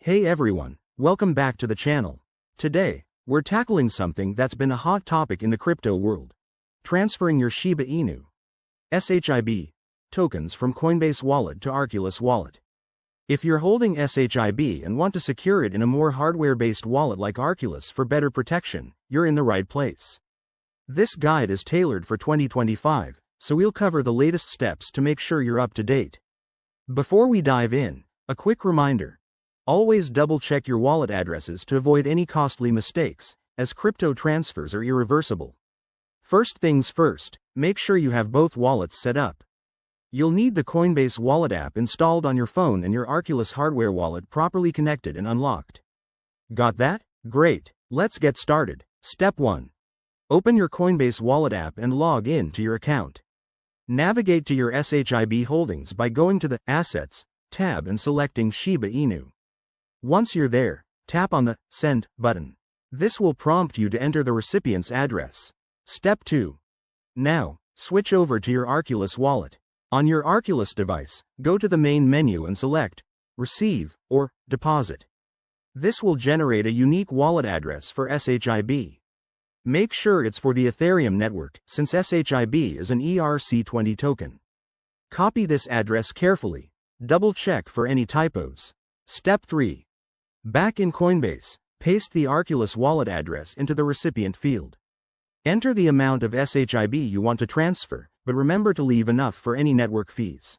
Hey everyone, welcome back to the channel. Today, we're tackling something that's been a hot topic in the crypto world. Transferring your Shiba Inu SHIB tokens from Coinbase Wallet to Arculus Wallet. If you're holding SHIB and want to secure it in a more hardware-based wallet like Arculus for better protection, you're in the right place. This guide is tailored for 2025, so we'll cover the latest steps to make sure you're up to date. Before we dive in, a quick reminder. Always double-check your wallet addresses to avoid any costly mistakes, as crypto transfers are irreversible. First things first, make sure you have both wallets set up. You'll need the Coinbase Wallet app installed on your phone and your Arculus hardware wallet properly connected and unlocked. Got that? Great. Let's get started. Step 1. Open your Coinbase Wallet app and log in to your account. Navigate to your SHIB holdings by going to the Assets tab and selecting Shiba Inu. Once you're there, tap on the Send button. This will prompt you to enter the recipient's address. Step 2. Now, switch over to your Arculus wallet. On your Arculus device, go to the main menu and select Receive or Deposit. This will generate a unique wallet address for SHIB. Make sure it's for the Ethereum network, since SHIB is an ERC20 token. Copy this address carefully. Double-check for any typos. Step 3. Back in Coinbase, paste the Arculus wallet address into the recipient field. Enter the amount of SHIB you want to transfer, but remember to leave enough for any network fees.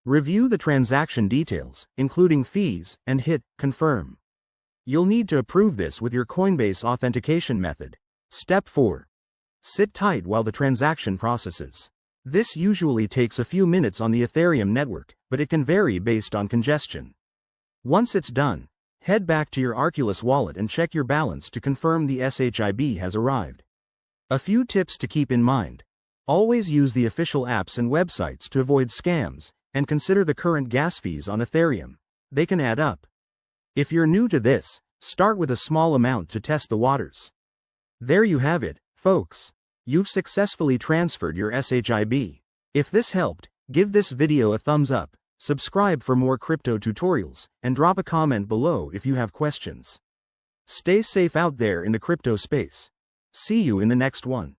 Review the transaction details, including fees, and hit Confirm. You'll need to approve this with your Coinbase authentication method. Step 4. Sit tight while the transaction processes. This usually takes a few minutes on the Ethereum network, but it can vary based on congestion. Once it's done, head back to your Arculus wallet and check your balance to confirm the SHIB has arrived. A few tips to keep in mind. Always use the official apps and websites to avoid scams, and consider the current gas fees on Ethereum. They can add up. If you're new to this, start with a small amount to test the waters. There you have it, folks. You've successfully transferred your SHIB. If this helped, give this video a thumbs up. Subscribe for more crypto tutorials, and drop a comment below if you have questions. Stay safe out there in the crypto space. See you in the next one.